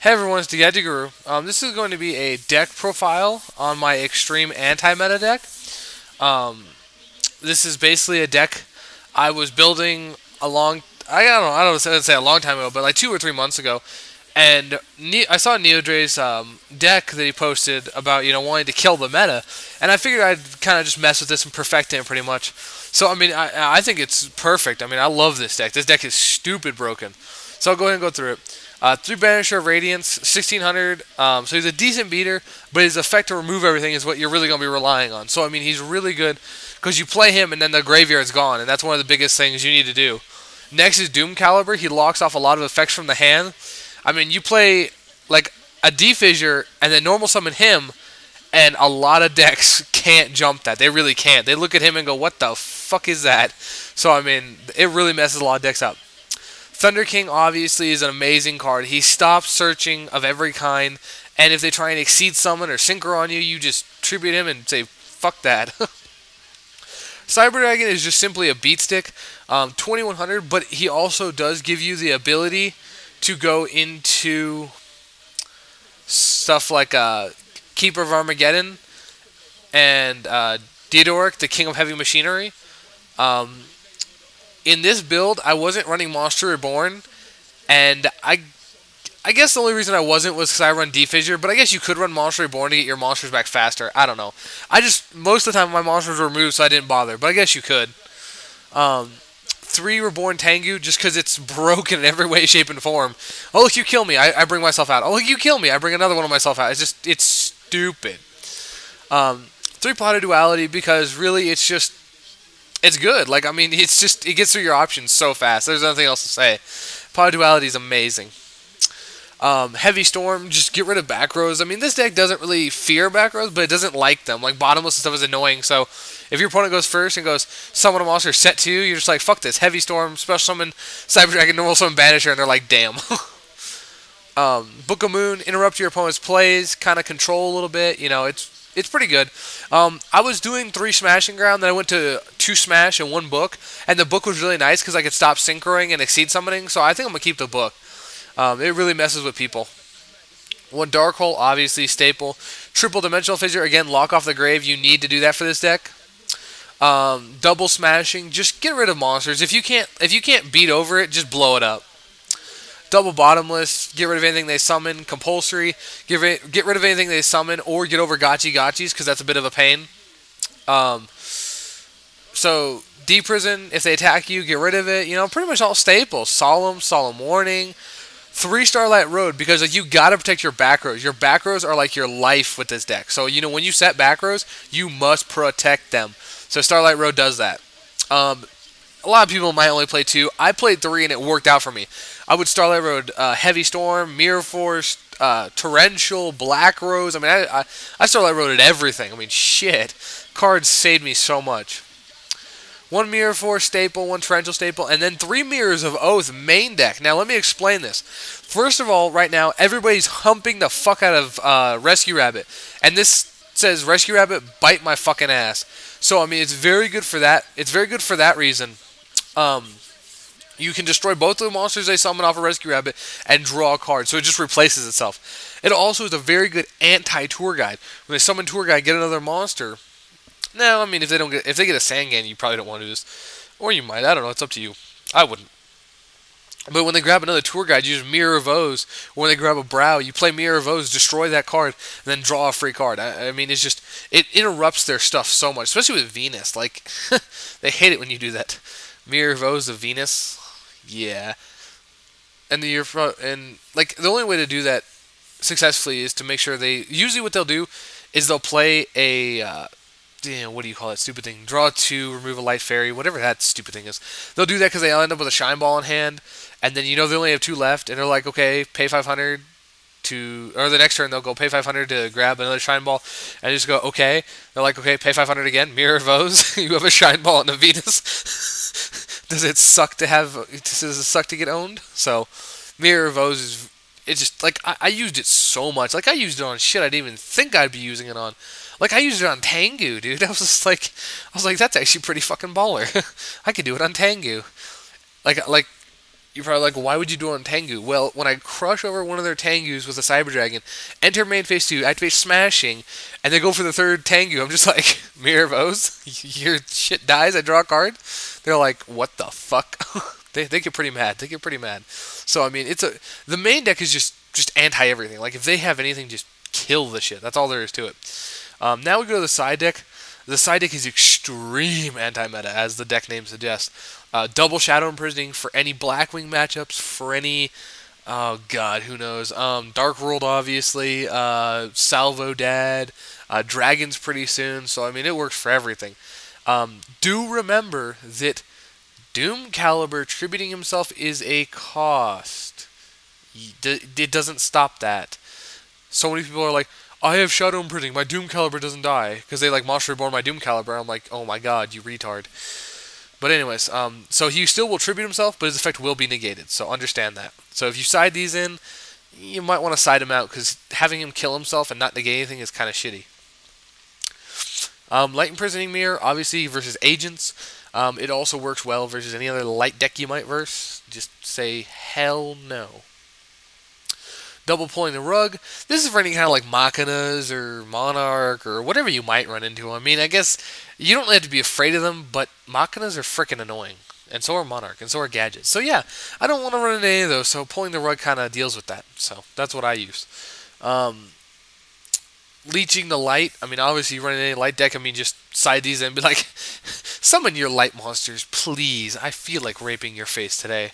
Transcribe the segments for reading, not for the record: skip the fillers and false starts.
Hey everyone, it's the Guru. This is going to be a deck profile on my extreme anti-meta deck. Um, this is basically a deck I was building I don't say a long time ago, but like 2 or 3 months ago. And I saw neoDrao's deck that he posted about wanting to kill the meta, and I figured I'd kind of just mess with this and perfect it pretty much. So I mean, I think it's perfect. I mean, I love this deck. This deck is stupid broken. So I'll go ahead and go through it. 3 Banisher of Radiance, 1600. So he's a decent beater, but his effect to remove everything is what you're really going to be relying on. So I mean, he's really good because you play him and then the graveyard's gone, and that's one of the biggest things you need to do. Next is Doom Caliber. He locks off a lot of effects from the hand. I mean, you play like a Defissure and then normal summon him, and a lot of decks can't jump that. They really can't. They look at him and go, "What the fuck is that?" So I mean, it really messes a lot of decks up. Thunder King obviously is an amazing card. He stops searching of every kind, and if they try and exceed summon or synchro on you, you just tribute him and say, "Fuck that." Cyber Dragon is just simply a beat stick, 2100, but he also does give you the ability to go into stuff like Keeper of Armageddon and Deodoric, the King of Heavy Machinery. In this build, I wasn't running Monster Reborn, and I guess the only reason I wasn't was because I run Defissure, but I guess you could run Monster Reborn to get your monsters back faster. I don't know. Most of the time my monsters were removed, so I didn't bother, but I guess you could. 3 Reborn Tengu, just because it's broken in every way, shape, and form. Oh, look, you kill me, I bring myself out. Oh, look, you kill me, I bring another one of myself out. It's stupid. 3 Plot of Duality, because really it's good. Like, I mean, it gets through your options so fast. There's nothing else to say. Plot of Duality is amazing. Heavy Storm, just get rid of back rows. I mean, this deck doesn't really fear back rows, but it doesn't like them. Like, Bottomless and stuff is annoying, so if your opponent goes first and goes, summon a monster, set 2, you're just like, fuck this. Heavy Storm, Special Summon, Cyber Dragon, Normal Summon, Banisher, and they're like, damn. Book of Moon, interrupt your opponent's plays, kind of control a little bit. You know, it's pretty good. I was doing 3 Smashing Ground, then I went to 2 Smash and 1 Book, and the Book was really nice because I could stop synchroing and exceed summoning, so I think I'm going to keep the Book. It really messes with people. 1 Dark Hole, obviously staple. Triple Dimensional Fissure, again, lock off the grave. You need to do that for this deck. Double Smashing, just get rid of monsters. If you can't beat over it, just blow it up. Double Bottomless, get rid of anything they summon. Compulsory, get rid of anything they summon, or get over Gachis, because that's a bit of a pain. So, Deprison, if they attack you, get rid of it. You know, pretty much all staples. Solemn Warning. 3 Starlight Road, because like, you gotta protect your back rows. Your back rows are like your life with this deck. So, you know, when you set back rows, you must protect them. So, Starlight Road does that. A lot of people might only play 2. I played 3 and it worked out for me. I would Starlight Road Heavy Storm, Mirror Force, Torrential, Black Rose. I mean, I Starlight Roaded everything. I mean, shit. Cards saved me so much. 1 Mirror Force staple, 1 Torrential staple, and then 3 Mirrors of Oath main deck. Now, let me explain this. First of all, right now, everybody's humping the fuck out of Rescue Rabbit. And this says, Rescue Rabbit, bite my fucking ass. So, I mean, it's very good for that. It's very good for that reason. You can destroy both of the monsters they summon off a Rescue Rabbit and draw a card, so it just replaces itself. It also is a very good anti-tour guide. When they summon tour guide, get another monster. No, I mean, if they get a Sangan, you probably don't want to do this. Or you might, I don't know, it's up to you. I wouldn't. But when they grab another tour guide, you use Mirror of O's. Or when they grab a Brow, you play Mirror of O's, destroy that card, and then draw a free card. I mean, it's just, it interrupts their stuff so much, especially with Venus. Like, they hate it when you do that. Mirror of O's of Venus. Yeah. And like, the only way to do that successfully is to make sure usually what they'll do is they'll play a, what do you call that stupid thing? Draw 2, remove a Light Fairy, whatever that stupid thing is. They'll do that because they end up with a Shine Ball in hand, and then you know they only have 2 left, and they're like, okay, pay 500 to, or the next turn they'll go pay 500 to grab another Shine Ball, and just go, okay. They're like, okay, pay 500 again, Mirror of O's, you have a Shine Ball and a Venus. Does it suck to get owned? So, Mirror of O's is, it's just, like, I used it so much. Like, I used it on shit I didn't even think I'd be using it on. Like, I used it on Tengu, dude. I was like, that's actually pretty fucking baller. I could do it on Tengu. Like, You're probably like, why would you do it on Tengu? Well, when I crush over one of their Tengus with a Cyber Dragon, enter main phase 2, activate Smashing, and they go for the third Tengu, I'm just like, Mirror of O's? Your shit dies, I draw a card? They're like, what the fuck? they get pretty mad. They get pretty mad. So, I mean, the main deck is just anti-everything. Like, if they have anything, just kill the shit. That's all there is to it. Now we go to the side deck. The side deck is extreme anti-meta, as the deck name suggests. Double Shadow Imprisoning for any Blackwing matchups, for any, oh god, who knows, Dark World, obviously, Salvo Dad, Dragon's pretty soon, so I mean, it works for everything. Do remember that Doom Caliber tributing himself is a cost. It doesn't stop that. So many people are like, I have Shadow Imprinting, my Doom Caliber doesn't die, because they like Monster Reborn my Doom Caliber. I'm like, oh my god, you retard. But anyways, so he still will tribute himself, but his effect will be negated, so understand that. So if you side these in, you might want to side him out, because having him kill himself and not negate anything is kind of shitty. Light Imprisoning Mirror, obviously, versus Agents. It also works well versus any other light deck you might verse. Just say, hell no. Double Pulling the Rug. This is for any kind of like Machinas or Monarch or whatever you might run into. I mean, I guess you don't have to be afraid of them, but Machinas are freaking annoying. And so are Monarch, and so are Gadgets. So yeah, I don't want to run into any of those, so Pulling the Rug kind of deals with that. So that's what I use. Leeching the Light. I mean, obviously you run into any light deck, I mean, just side these and be like, summon your light monsters, please. I feel like raping your face today.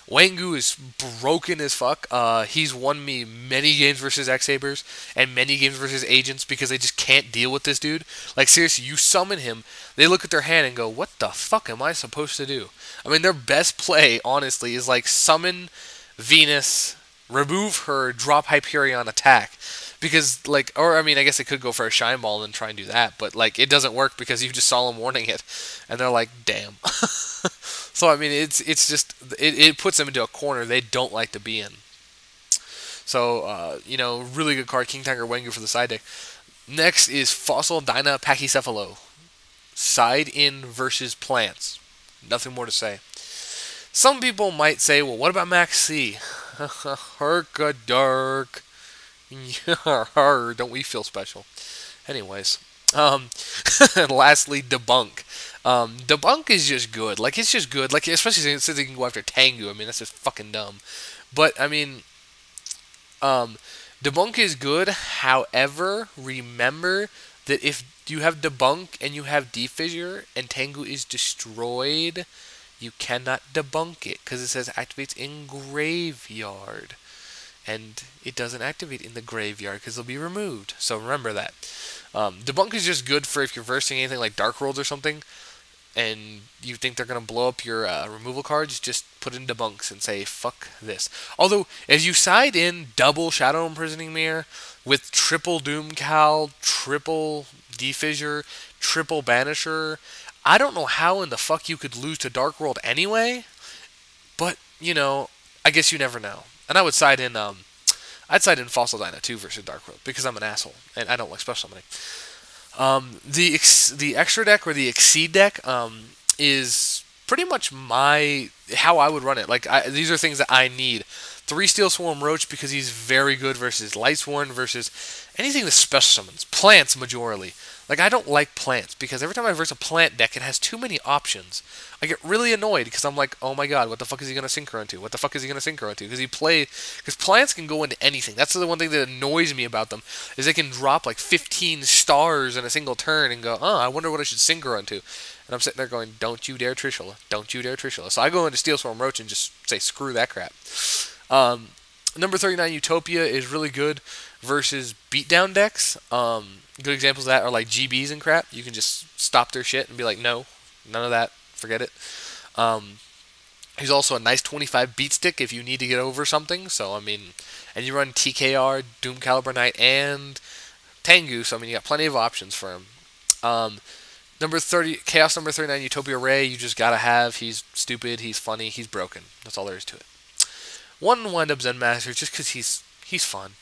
Wangu is broken as fuck. He's won me many games versus X-Sabers and many games versus Agents because they just can't deal with this dude. Like, seriously, you summon him, they look at their hand and go, what the fuck am I supposed to do? I mean, their best play, honestly, is like summon Venus, remove her, drop Hyperion, attack. Because, like, or, I mean, I guess they could go for a Shine Ball and try and do that, but, like, it doesn't work because you just Solemn Warning it. And they're like, damn. So, I mean, it's just, it puts them into a corner they don't like to be in. So, you know, really good card, King Tiger Wengu for the side deck. Next is Fossil Dyna Pachycephalo. Side in versus plants. Nothing more to say. Some people might say, well, what about Max C? Herka Dark. Don't we feel special? Anyways. And lastly, Debunk. Debunk is just good. Like, it's just good. Like, especially since they can go after Tengu. I mean, that's just fucking dumb. But, I mean, Debunk is good. However, remember that if you have Debunk and you have Defissure and Tengu is destroyed, you cannot debunk it because it says activates in graveyard. And it doesn't activate in the graveyard because it'll be removed. So remember that. Debunk is just good for if you're versing anything like Dark Worlds or something, and you think they're going to blow up your removal cards, just put in Debunks and say, fuck this. Although, if you side in double Shadow Imprisoning Mirror with triple Doom Cal, triple Defissure, triple Banisher, I don't know how in the fuck you could lose to Dark World anyway, but, you know, I guess you never know. And I would side in, I'd side in Fossil Dyna too versus Dark World because I'm an asshole and I don't like special summoning. The extra deck or the Exceed deck is pretty much how I would run it. Like these are things that I need. 3 Steel Swarm Roach because he's very good versus Lightsworn versus anything that special summons. Plants majorly. Like I don't like plants because every time I verse a plant deck, it has too many options. I get really annoyed because I'm like, oh my god, what the fuck is he gonna synchro into? What the fuck is he gonna synchro into? Because plants can go into anything. That's the one thing that annoys me about them is they can drop like 15 stars in a single turn and go, oh, I wonder what I should synchro into. And I'm sitting there going, don't you dare Trishula. Don't you dare Trishula. So I go into Steel Swarm Roach and just say, screw that crap. Number 39 Utopia is really good versus beatdown decks. Good examples of that are like GBs and crap. You can just stop their shit and be like, no, none of that. Forget it. He's also a nice 25 beat stick if you need to get over something. So, I mean, and you run TKR, Doom Caliber Knight, and Tengu. So, I mean, you got plenty of options for him. Number 30, Chaos number 39, Utopia Ray, you just gotta have. He's stupid, he's funny, he's broken. That's all there is to it. One Wind Up Zen Master just because he's fun.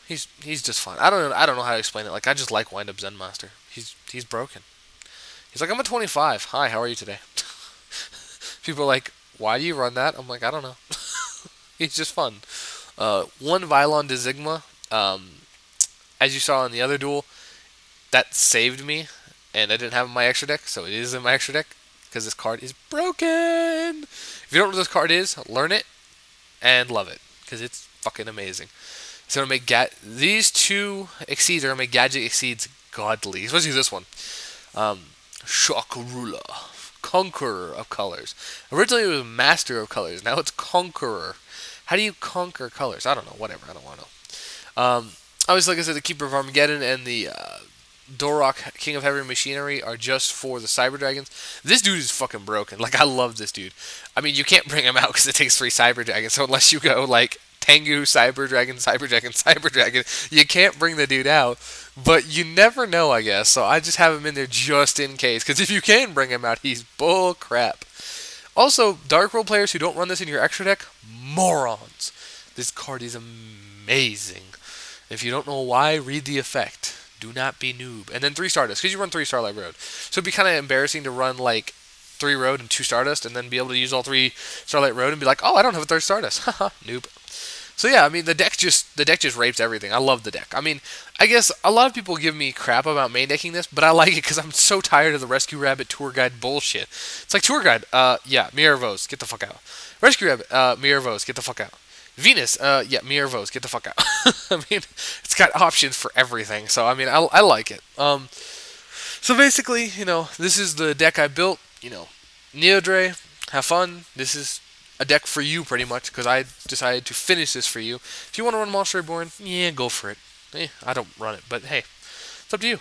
He's just fun. I don't know how to explain it. Like I just like Wind Up Zen Master. He's broken. He's like, I'm a 25. Hi, how are you today? People are like, why do you run that? I'm like, I don't know. He's just fun. One Vylon Desigma, as you saw in the other duel, that saved me, and I didn't have it in my extra deck, so it is in my extra deck, because this card is broken. If you don't know what this card is, learn it, and love it, because it's fucking amazing. It's going to make these two exceeds are going to make Gadget exceeds godly, especially this one. Shakurula, Conqueror of Colors. Originally it was Master of Colors, now it's Conqueror. How do you conquer colors? I don't know, whatever, I don't want to know. Obviously, like I said, the Keeper of Armageddon and the Dorok, King of Heavy Machinery, are just for the Cyber Dragons. This dude is fucking broken. Like, I love this dude. I mean, you can't bring him out because it takes 3 Cyber Dragons, so unless you go, like, Tengu, Cyber Dragon, Cyber Dragon, Cyber Dragon, you can't bring the dude out. But you never know, I guess, so I just have him in there just in case, because if you can bring him out, he's bull crap. Also, Dark World players who don't run this in your extra deck, morons. This card is amazing. If you don't know why, read the effect. Do not be noob. And then 3 Stardust, because you run 3 Starlight Road. So it'd be kind of embarrassing to run like 3 Road and 2 Stardust, and then be able to use all 3 Starlight Road and be like, oh, I don't have a 3rd Stardust. Haha, noob. So yeah, I mean the deck just rapes everything. I love the deck. I mean, I guess a lot of people give me crap about main decking this, but I like it because I'm so tired of the Rescue Rabbit Tour Guide bullshit. It's like Tour Guide, yeah, Mirrorvos, get the fuck out. Rescue Rabbit, Mirrorvos, get the fuck out. Venus, yeah, Mirrorvos, get the fuck out. I mean, it's got options for everything, so I mean, I like it. So basically, you know, this is the deck I built. You know, neoDrao, have fun. This is a deck for you, pretty much, because I decided to finish this for you. If you want to run Monster Reborn, yeah, go for it. I don't run it, but hey, it's up to you.